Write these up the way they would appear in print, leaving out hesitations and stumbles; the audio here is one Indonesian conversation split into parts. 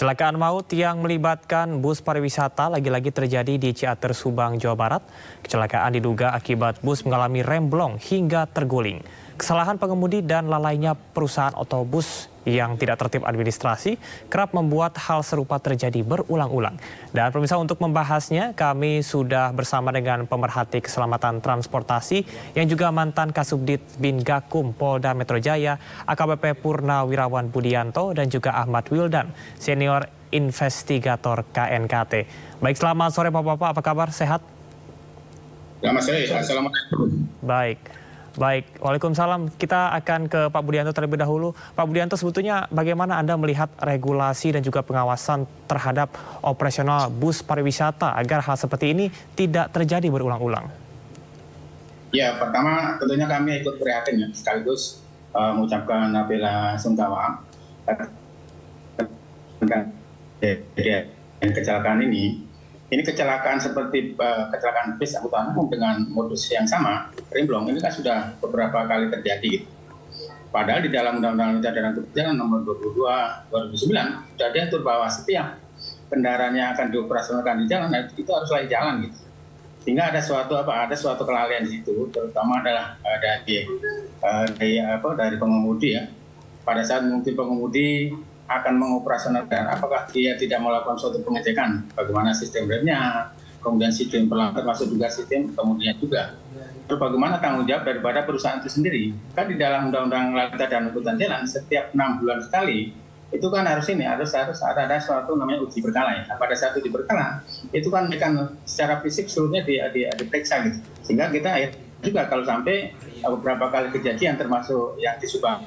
Kecelakaan maut yang melibatkan bus pariwisata lagi-lagi terjadi di Ciater, Subang, Jawa Barat. Kecelakaan diduga akibat bus mengalami remblong hingga terguling. Kesalahan pengemudi dan lalainya perusahaan otobus yang tidak tertib administrasi kerap membuat hal serupa terjadi berulang-ulang. Dan pemirsa, untuk membahasnya kami sudah bersama dengan pemerhati keselamatan transportasi yang juga mantan Kasubdit Bingakum Polda Metro Jaya, AKBP Purnawirawan Budianto, dan juga Ahmad Wildan, senior investigator KNKT. Baik, selamat sore Bapak-Bapak, apa kabar? Sehat? Selamat sore, assalamualaikum. Baik, waalaikumsalam. Kita akan ke Pak Budianto terlebih dahulu. Pak Budianto, sebetulnya bagaimana Anda melihat regulasi dan juga pengawasan terhadap operasional bus pariwisata agar hal seperti ini tidak terjadi berulang-ulang? Ya, pertama tentunya kami ikut prihatin ya, sekaligus mengucapkan bela sungkawa tentang kecelakaan ini. Ini kecelakaan seperti kecelakaan bis angkutan umum dengan modus yang sama, remblong, ini kan sudah beberapa kali terjadi. Gitu. Padahal di dalam Undang-Undang Kendaraan Berjalan Nomor 22/2009 sudah diatur bahwa setiap kendaraan yang akan dioperasikan di jalan itu harus layak jalan, gitu. Sehingga ada suatu kelalaian di situ, terutama adalah dari pengemudi ya. Pada saat mungkin pengemudi akan mengoperasionalkan, apakah dia tidak melakukan suatu pengecekan, bagaimana sistem remnya, kemudian sistem pelanggar, termasuk juga sistem kemudian juga. Terus bagaimana tanggung jawab daripada perusahaan itu sendiri? Kan di dalam Undang-Undang Lalu Lintas dan Angkutan Jalan setiap 6 bulan sekali itu kan harus ada suatu namanya uji berkala ya. Nah, pada saat uji berkala itu kan secara fisik seluruhnya diperiksa gitu. Sehingga kita juga kalau sampai beberapa kali kejadian termasuk yang di Subang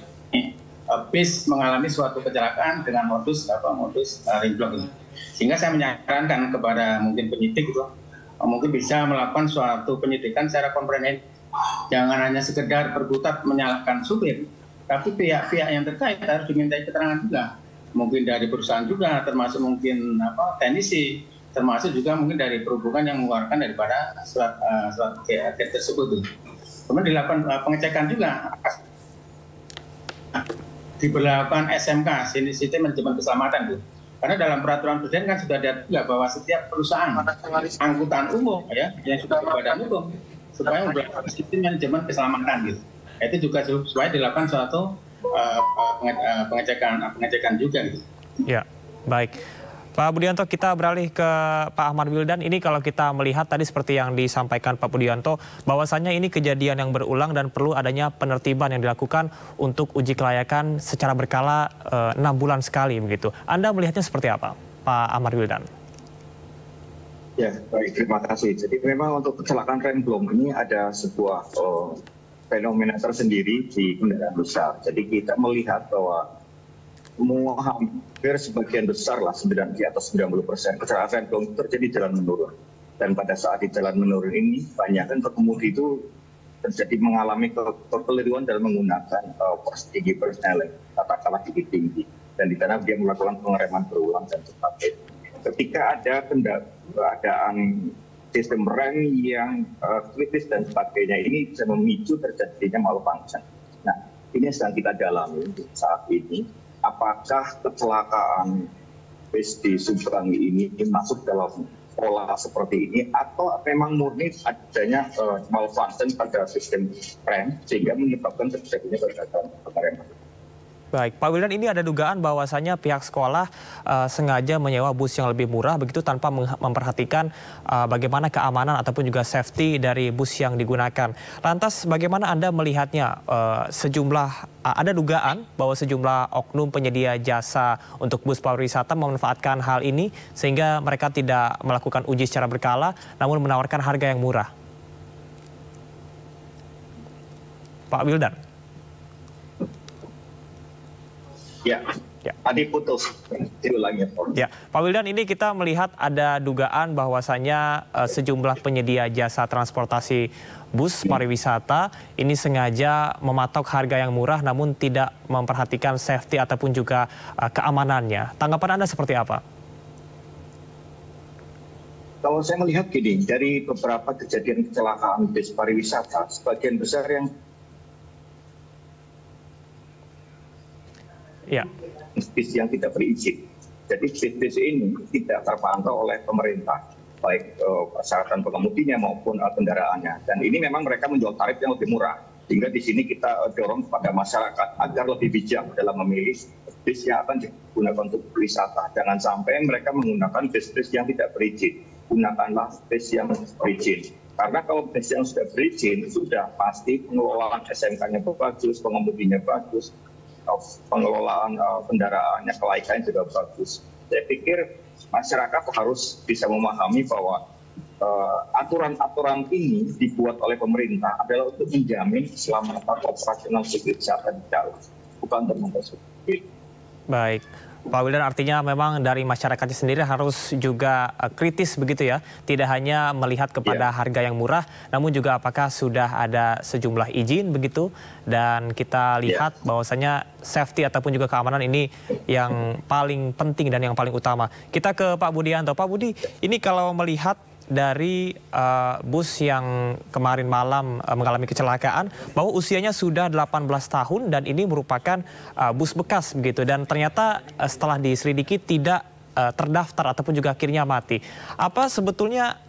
bis mengalami suatu kecelakaan dengan modus remblong ini. Sehingga saya menyarankan kepada mungkin penyidik itu mungkin bisa melakukan suatu penyidikan secara komprehensif. Jangan hanya sekedar berkutat menyalahkan supir, tapi pihak-pihak yang terkait harus dimintai keterangan juga. Mungkin dari perusahaan juga, termasuk mungkin teknisi, termasuk juga mungkin dari perhubungan yang mengeluarkan daripada surat tersebut. Kemudian dilakukan pengecekan juga. Diberlakukan SMK, sistem manajemen keselamatan, Bu. Karena dalam peraturan presiden kan sudah ada juga bahwa setiap perusahaan angkutan umum ya yang sudah berbadan hukum supaya memperlakukan sistem manajemen keselamatan gitu. Itu juga supaya dilakukan suatu pengecekan juga gitu. Ya, baik. Pak Budianto, kita beralih ke Pak Ahmad Wildan. Ini kalau kita melihat tadi seperti yang disampaikan Pak Budianto, bahwasannya ini kejadian yang berulang dan perlu adanya penertiban yang dilakukan untuk uji kelayakan secara berkala 6 bulan sekali begitu. Anda melihatnya seperti apa, Pak Ahmad Wildan? Ya, baik, terima kasih. Jadi memang untuk kecelakaan remblong ini ada sebuah fenomena tersendiri di kendaraan besar. Jadi kita melihat bahwa hampir sebagian besar lah, di atas 90% kecelakaan remblong terjadi di jalan menurun. Dan pada saat di jalan menurun ini, banyak kan pengemudi itu terjadi mengalami kekeliruan dalam menggunakan strategi persneling, katakanlah tinggi. Dan di sana dia melakukan pengereman berulang dan sebagainya. Ketika ada keadaan sistem rem yang kritis dan sebagainya, ini bisa memicu terjadinya malfunction. Nah, ini sedang kita dalami saat ini. Apakah kecelakaan bis di Subang ini masuk dalam pola seperti ini atau memang murni adanya malfunction pada sistem rem sehingga menyebabkan terjadinya kegagalan pengereman? Baik, Pak Wildan, ini ada dugaan bahwasannya pihak sekolah sengaja menyewa bus yang lebih murah begitu tanpa memperhatikan bagaimana keamanan ataupun juga safety dari bus yang digunakan. Lantas bagaimana Anda melihatnya? Ada dugaan bahwa sejumlah oknum penyedia jasa untuk bus pariwisata memanfaatkan hal ini sehingga mereka tidak melakukan uji secara berkala namun menawarkan harga yang murah. Pak Wildan. Ya, tadi putus. Diulangi. Ya, Pak Wildan, ini kita melihat ada dugaan bahwasannya sejumlah penyedia jasa transportasi bus pariwisata ini sengaja mematok harga yang murah namun tidak memperhatikan safety ataupun juga keamanannya. Tanggapan Anda seperti apa? Kalau saya melihat gini, dari beberapa kejadian kecelakaan bus pariwisata, sebagian besar yang bis yang tidak berizin. Jadi bis-bis ini tidak terpantau oleh pemerintah, baik persyaratan pengemudinya maupun kendaraannya. Dan ini memang mereka menjual tarif yang lebih murah. Sehingga di sini kita dorong kepada masyarakat agar lebih bijak dalam memilih bis yang akan digunakan untuk wisata. Jangan sampai mereka menggunakan bis-bis yang tidak berizin. Gunakanlah bis yang berizin. Karena kalau bis yang sudah berizin, sudah pasti pengelolaan SMK-nya bagus, pengemudinya bagus, pengelolaan kendaraannya, kelaikannya juga bagus. Saya pikir masyarakat harus bisa memahami bahwa aturan-aturan ini dibuat oleh pemerintah adalah untuk menjamin keselamatan operasional subjek wisata di jalan, bukan untuk mempersulit. Baik, Pak Wildan, artinya memang dari masyarakatnya sendiri harus juga kritis begitu ya, tidak hanya melihat kepada harga yang murah, namun juga apakah sudah ada sejumlah izin begitu, dan kita lihat bahwasanya safety ataupun juga keamanan ini yang paling penting dan yang paling utama. Kita ke Pak Budianto. Pak Budi, ini kalau melihat dari bus yang kemarin malam mengalami kecelakaan, bahwa usianya sudah 18 tahun dan ini merupakan bus bekas begitu, dan ternyata setelah diselidiki tidak terdaftar ataupun juga akhirnya mati. Apa sebetulnya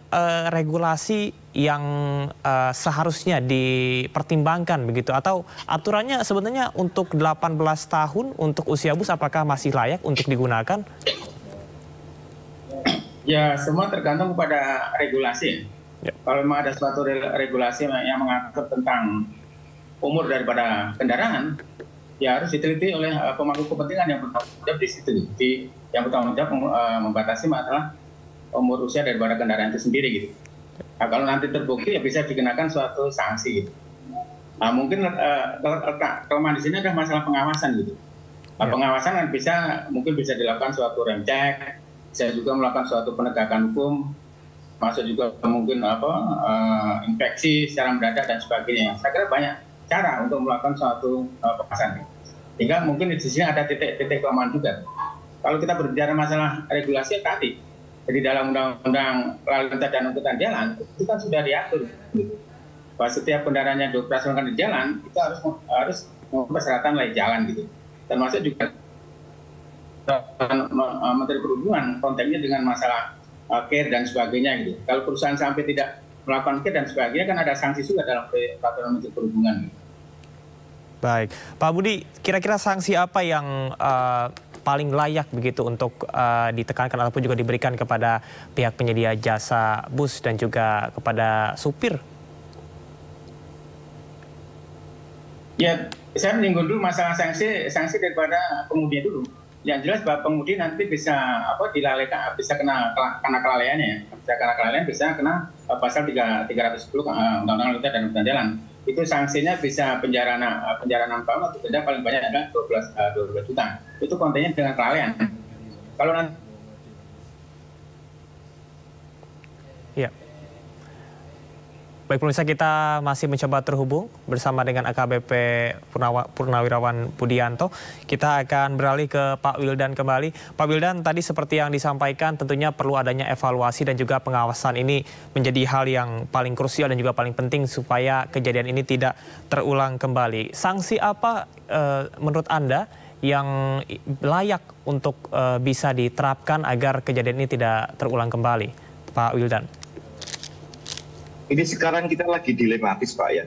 regulasi yang seharusnya dipertimbangkan begitu, atau aturannya sebenarnya untuk 18 tahun untuk usia bus apakah masih layak untuk digunakan? Ya, semua tergantung pada regulasi. Ya. Kalau memang ada suatu regulasi yang mengatur tentang umur daripada kendaraan, ya harus diteliti oleh pemangku kepentingan yang bertanggung jawab di situ. Yang bertanggung jawab membatasi masalah umur usia daripada kendaraan itu sendiri gitu. Nah, kalau nanti terbukti ya bisa dikenakan suatu sanksi gitu. Nah, mungkin kelemahan di sini adalah masalah pengawasan gitu. Nah, pengawasan kan mungkin bisa dilakukan suatu rem cek, bisa juga melakukan suatu penegakan hukum, masuk juga mungkin infeksi secara mendadak dan sebagainya. Saya kira banyak cara untuk melakukan suatu pengawasan. Hingga mungkin di sini ada titik-titik kelemahan juga. Kalau kita berbicara masalah regulasi tadi, jadi dalam Undang-Undang Lalu Lintas dan Angkutan Jalan itu kan sudah diatur bahwa setiap kendaraan yang dioperasionalkan di jalan itu harus persyaratan layak jalan gitu. Termasuk juga Menteri Perhubungan konteksnya dengan masalah care dan sebagainya gitu. Kalau perusahaan sampai tidak melakukan care dan sebagainya kan ada sanksi juga dalam peraturan Menteri Perhubungan. Baik, Pak Budi, kira-kira sanksi apa yang paling layak begitu untuk ditekankan ataupun juga diberikan kepada pihak penyedia jasa bus dan juga kepada supir? Ya, saya menyinggung dulu masalah sanksi daripada pengemudi dulu. Yang jelas bahwa pengemudi nanti bisa dilalaikan, bisa kena kelalaiannya, bisa kena kelalaian, bisa kena pasal 310 Undang-Undang Lalu Lintas dan Angkutan Jalan. Itu sanksinya bisa penjara 6 tahun atau denda paling banyak adalah 12 juta. Itu kontennya dengan kelalaian. Kalau nanti baik pemirsa, kita masih mencoba terhubung bersama dengan AKBP Purnawirawan Budianto. Kita akan beralih ke Pak Wildan kembali. Pak Wildan, tadi seperti yang disampaikan tentunya perlu adanya evaluasi dan juga pengawasan, ini menjadi hal yang paling krusial dan juga paling penting supaya kejadian ini tidak terulang kembali. Sanksi apa menurut Anda yang layak untuk bisa diterapkan agar kejadian ini tidak terulang kembali, Pak Wildan? Ini sekarang kita lagi dilematis Pak ya,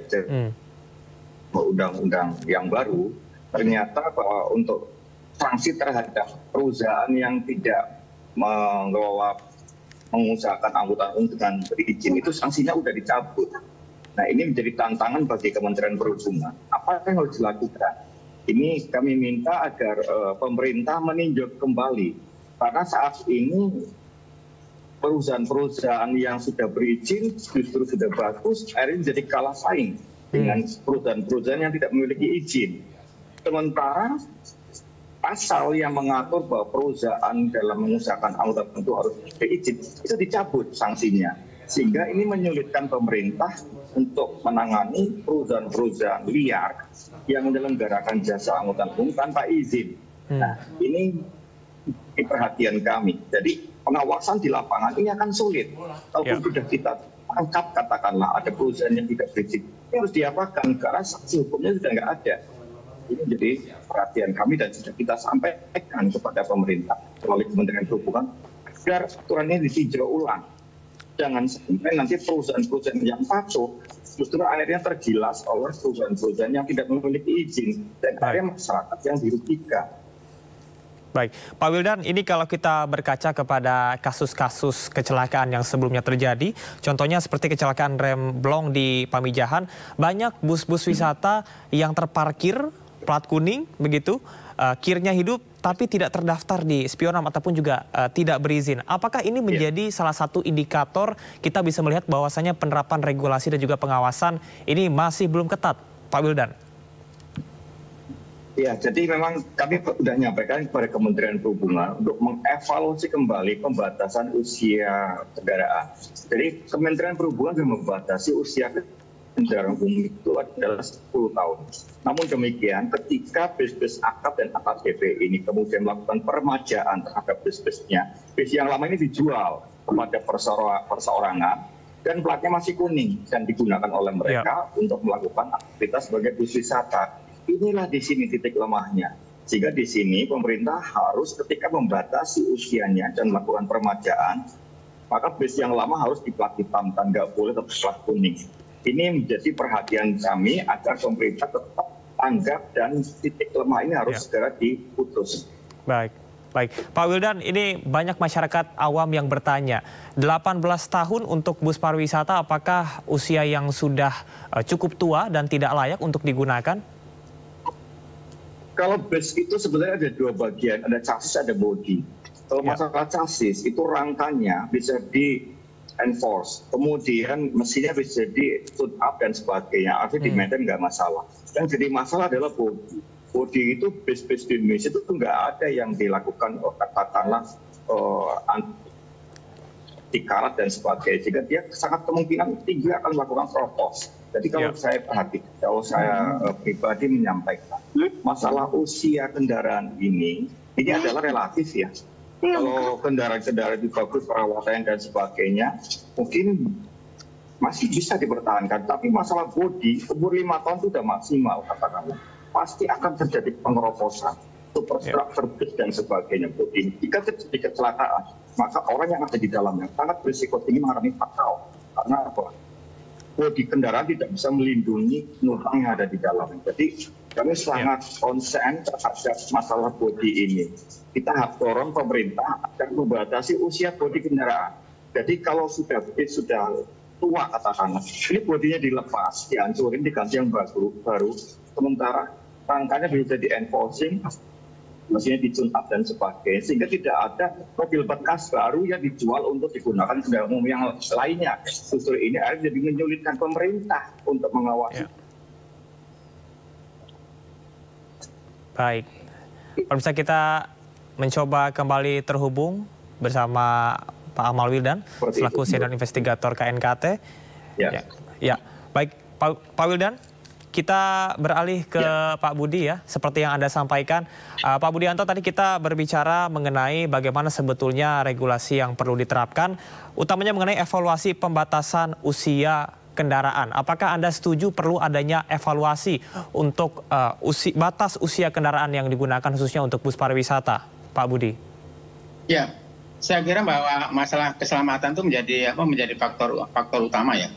undang-undang yang baru ternyata bahwa untuk sanksi terhadap perusahaan yang tidak mengusahakan angkutan umum dengan berizin itu sanksinya udah dicabut. Nah ini menjadi tantangan bagi Kementerian Perhubungan. Apa yang harus dilakukan? Ini kami minta agar pemerintah meninjau kembali, karena saat ini perusahaan-perusahaan yang sudah berizin justru sudah bagus, akhirnya jadi kalah saing dengan perusahaan-perusahaan yang tidak memiliki izin. Sementara pasal yang mengatur bahwa perusahaan dalam mengusahakan angkutan itu harus berizin itu dicabut sanksinya, sehingga ini menyulitkan pemerintah untuk menangani perusahaan-perusahaan liar yang menyelenggarakan jasa angkutan umum tanpa izin. Nah ini perhatian kami. Jadi pengawasan di lapangan ini akan sulit. Kalau sudah kita tangkap, katakanlah ada perusahaan yang tidak berizin, ini harus diapakan karena sanksi hukumnya sudah nggak ada. ini jadi perhatian kami dan sudah kita sampaikan kepada pemerintah melalui Kementerian Perhubungan agar aturan ini ditinjau ulang. Jangan sampai nanti perusahaan-perusahaan yang patuh justru akhirnya tergilas oleh perusahaan-perusahaan yang tidak memiliki izin dan akhirnya masyarakat yang dirugikan. Baik, Pak Wildan, ini kalau kita berkaca kepada kasus-kasus kecelakaan yang sebelumnya terjadi, contohnya seperti kecelakaan remblong di Pamijahan, banyak bus-bus wisata yang terparkir plat kuning begitu, kirnya hidup tapi tidak terdaftar di Spionam ataupun juga tidak berizin. Apakah ini menjadi salah satu indikator kita bisa melihat bahwasanya penerapan regulasi dan juga pengawasan ini masih belum ketat, Pak Wildan? Ya, jadi memang kami sudah menyampaikan kepada Kementerian Perhubungan untuk mengevaluasi kembali pembatasan usia kendaraan. Jadi Kementerian Perhubungan sudah membatasi usia kendaraan umum itu adalah 10 tahun. Namun demikian, ketika bis-bis akap dan AKDP ini kemudian melakukan peremajaan terhadap bis-bisnya, bis yang lama ini dijual kepada perseorangan dan platnya masih kuning dan digunakan oleh mereka untuk melakukan aktivitas sebagai bus wisata. Inilah di sini titik lemahnya. Sehingga di sini pemerintah harus ketika membatasi usianya dan melakukan peremajaan, maka bis yang lama harus diplat hitam dan nggak boleh tetap plat kuning. Ini menjadi perhatian kami agar pemerintah tetap tanggap dan titik lemah ini harus segera diputus. Baik. Baik, Pak Wildan, ini banyak masyarakat awam yang bertanya, 18 tahun untuk bus pariwisata apakah usia yang sudah cukup tua dan tidak layak untuk digunakan? Kalau bus itu sebenarnya ada dua bagian, ada chassis, ada body. Kalau masalah chassis itu rangkanya bisa di-enforce, kemudian mesinnya bisa di-tune up dan sebagainya, artinya di-maintain nggak masalah. Yang jadi masalah adalah body. Body itu bis-bis di Indonesia itu nggak ada yang dilakukan katakanlah anti-karat dan sebagainya, sehingga dia sangat kemungkinan tinggi akan melakukan protes. Jadi kalau saya perhatikan, kalau saya pribadi menyampaikan, masalah usia kendaraan ini adalah relatif ya. Kalau kendaraan-kendaraan itu bagus, perawatan dan sebagainya, mungkin masih bisa dipertahankan. Tapi masalah bodi, umur 5 tahun sudah maksimal, katakanlah. Pasti akan terjadi pengeroposan, superstructure bis dan sebagainya. Bodi. Jika terjadi kecelakaan, maka orang yang ada di dalamnya sangat berisiko tinggi mengalami fatal. Karena apa? Bodi kendaraan tidak bisa melindungi penumpang yang ada di dalam. Jadi kami sangat konsen terhadap masalah bodi ini. Kita harus dorong pemerintah agar membatasi usia bodi kendaraan. Jadi kalau sudah tua katakanlah, ini bodinya dilepas, dihancurin, diganti yang baru. Sementara rangkanya bisa di-enforcing, mesinnya di-tune up dan sebagainya, sehingga tidak ada mobil bekas baru yang dijual untuk digunakan kendaraan umum yang lainnya. Justru ini akhirnya jadi menyulitkan pemerintah untuk mengawasi. Baik, pemirsa, kita mencoba kembali terhubung bersama Pak Amal Wildan selaku senior investigator KNKT. Baik, Pak Wildan. Kita beralih ke Pak Budi ya, seperti yang Anda sampaikan. Pak Budianto, tadi kita berbicara mengenai bagaimana sebetulnya regulasi yang perlu diterapkan, utamanya mengenai evaluasi pembatasan usia kendaraan. Apakah Anda setuju perlu adanya evaluasi untuk batas usia kendaraan yang digunakan khususnya untuk bus pariwisata, Pak Budi? Ya, saya kira bahwa masalah keselamatan itu menjadi faktor utama ya.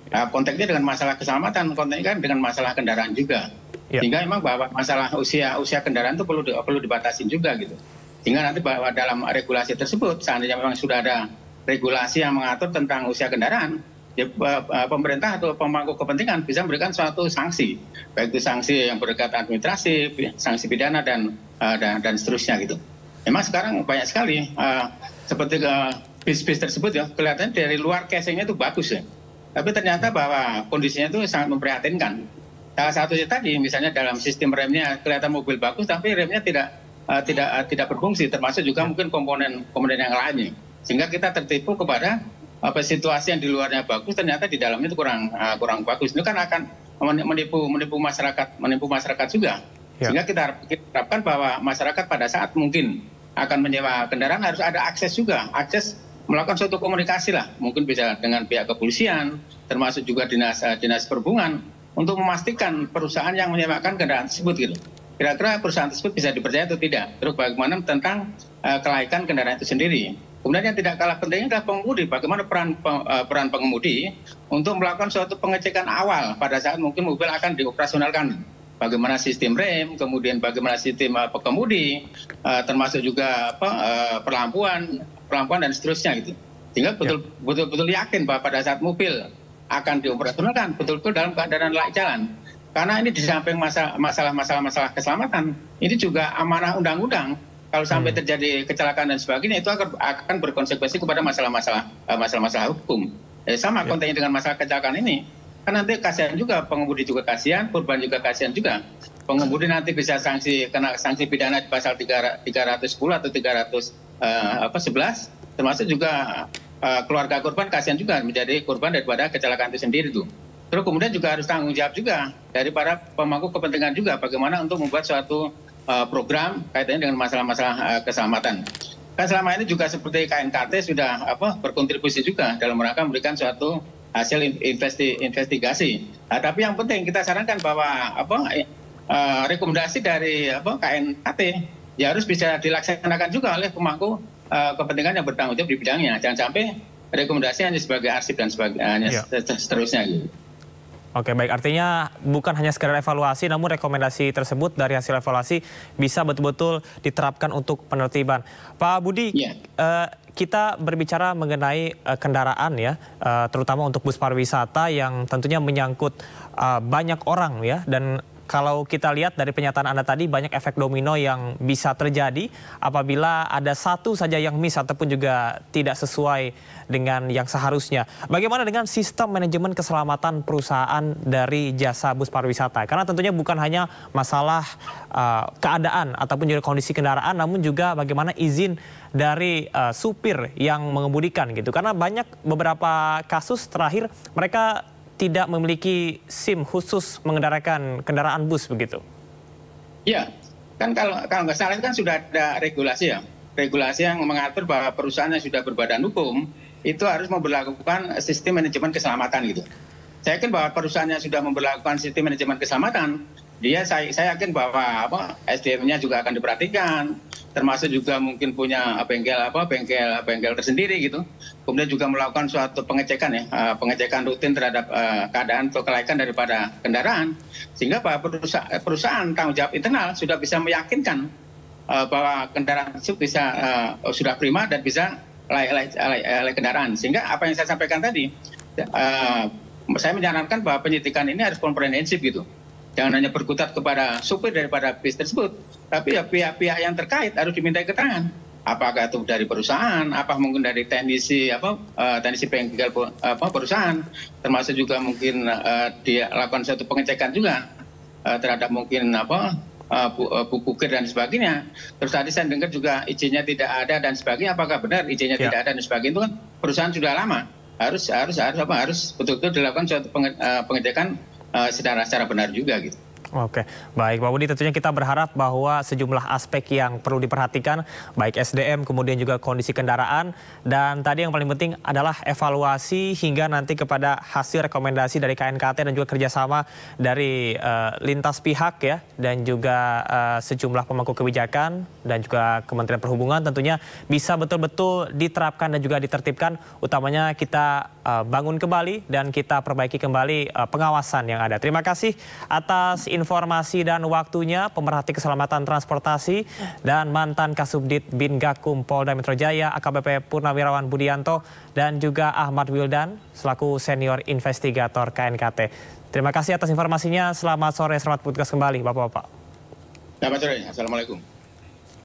Konteksnya dengan masalah keselamatan, konteksnya kan dengan masalah kendaraan juga. Sehingga memang bahwa masalah usia kendaraan itu perlu dibatasi juga gitu. Sehingga nanti bahwa dalam regulasi tersebut, seandainya memang sudah ada regulasi yang mengatur tentang usia kendaraan, ya, pemerintah atau pemangku kepentingan bisa memberikan suatu sanksi, baik itu sanksi yang berkaitan administrasi, sanksi pidana dan seterusnya gitu. Memang sekarang banyak sekali seperti bis-bis tersebut ya, kelihatannya dari luar casingnya itu bagus ya. Tapi ternyata bahwa kondisinya itu sangat memprihatinkan. Salah satunya tadi, misalnya dalam sistem remnya kelihatan mobil bagus, tapi remnya tidak berfungsi, termasuk juga mungkin komponen yang lainnya. Sehingga kita tertipu kepada situasi yang di luarnya bagus, ternyata di dalamnya itu kurang bagus. Itu kan akan menipu masyarakat juga. Sehingga kita harapkan bahwa masyarakat pada saat mungkin akan menyewa kendaraan harus ada akses juga, akses melakukan suatu komunikasi lah, mungkin bisa dengan pihak kepolisian, termasuk juga dinas perhubungan, untuk memastikan perusahaan yang menyewakan kendaraan tersebut gitu. kira-kira perusahaan tersebut bisa dipercaya atau tidak. Terus bagaimana tentang kelaikan kendaraan itu sendiri. Kemudian yang tidak kalah penting adalah pengemudi. Bagaimana peran pengemudi untuk melakukan suatu pengecekan awal pada saat mungkin mobil akan dioperasionalkan. Bagaimana sistem rem, kemudian bagaimana sistem pengemudi, termasuk juga perlampuan dan seterusnya gitu. Sehingga betul-betul yakin bahwa pada saat mobil akan dioperasionalkan betul-betul dalam keadaan layak jalan. Karena ini di samping masalah keselamatan, ini juga amanah undang-undang. Kalau sampai terjadi kecelakaan dan sebagainya, itu akan berkonsekuensi kepada masalah hukum. Sama kontennya dengan masalah kecelakaan ini. Kan nanti kasihan juga, pengemudi juga kasihan, korban juga kasihan juga. Pengemudi nanti bisa kena sanksi pidana di pasal 310 atau 311, termasuk juga keluarga korban kasihan juga menjadi korban daripada kecelakaan itu sendiri tuh. Terus kemudian juga harus tanggung jawab juga dari para pemangku kepentingan juga bagaimana untuk membuat suatu program kaitannya dengan masalah-masalah keselamatan. Kan selama ini juga seperti KNKT sudah berkontribusi juga dalam rangka memberikan suatu hasil investigasi. Nah, tapi yang penting kita sarankan bahwa rekomendasi dari KNKT ya harus bisa dilaksanakan juga oleh pemangku kepentingan yang bertanggung jawab di bidangnya. Jangan sampai rekomendasi hanya sebagai arsip dan sebagainya seterusnya gitu. Oke, baik. Artinya bukan hanya sekedar evaluasi, namun rekomendasi tersebut dari hasil evaluasi bisa betul-betul diterapkan untuk penertiban. Pak Budi, kita berbicara mengenai kendaraan ya, terutama untuk bus pariwisata yang tentunya menyangkut banyak orang ya, dan kalau kita lihat dari pernyataan Anda tadi, banyak efek domino yang bisa terjadi apabila ada satu saja yang miss ataupun juga tidak sesuai dengan yang seharusnya. Bagaimana dengan sistem manajemen keselamatan perusahaan dari jasa bus pariwisata? Karena tentunya bukan hanya masalah keadaan ataupun juga kondisi kendaraan, namun juga bagaimana izin dari supir yang mengemudikan gitu. Karena banyak beberapa kasus terakhir mereka tidak memiliki SIM khusus mengendarakan kendaraan bus begitu. Ya, kan kalau nggak salah kan sudah ada regulasi ya. Regulasi yang mengatur bahwa perusahaan yang sudah berbadan hukum itu harus memberlakukan sistem manajemen keselamatan gitu. Saya yakin bahwa perusahaan yang sudah memberlakukan sistem manajemen keselamatan, saya yakin bahwa SDM-nya juga akan diperhatikan, termasuk juga mungkin punya bengkel tersendiri gitu. Kemudian juga melakukan suatu pengecekan pengecekan rutin terhadap keadaan atau kelaikan daripada kendaraan, sehingga bahwa perusahaan tanggung jawab internal sudah bisa meyakinkan bahwa kendaraan itu bisa sudah prima dan bisa layak kendaraan. Sehingga apa yang saya sampaikan tadi, saya menyarankan bahwa penyidikan ini harus komprehensif gitu. Jangan hanya berkutat kepada supir daripada bis tersebut, tapi ya pihak-pihak yang terkait harus dimintai keterangan. Apakah itu dari perusahaan, apa mungkin dari teknisi bengkel perusahaan, termasuk juga mungkin dia lakukan suatu pengecekan juga terhadap mungkin buku kir dan sebagainya. Terus tadi saya dengar juga izinnya tidak ada dan sebagainya. Apakah benar izinnya tidak ada dan sebagainya? Itu kan perusahaan sudah lama. Harus betul-betul dilakukan suatu pengecekan secara benar juga gitu. Oke, baik Pak Budi, tentunya kita berharap bahwa sejumlah aspek yang perlu diperhatikan, baik SDM, kemudian juga kondisi kendaraan, dan tadi yang paling penting adalah evaluasi hingga nanti kepada hasil rekomendasi dari KNKT dan juga kerjasama dari lintas pihak ya, dan juga sejumlah pemangku kebijakan dan juga Kementerian Perhubungan tentunya bisa betul-betul diterapkan dan juga ditertibkan, utamanya kita bangun kembali dan kita perbaiki kembali pengawasan yang ada. Terima kasih atas informasi dan waktunya pemerhati keselamatan transportasi dan mantan Kasubdit Bin Gakum Polda Metro Jaya AKBP Purnawirawan Budianto dan juga Ahmad Wildan selaku senior investigator KNKT. Terima kasih atas informasinya. Selamat sore, selamat bertugas kembali Bapak-bapak. Selamat sore, Assalamualaikum.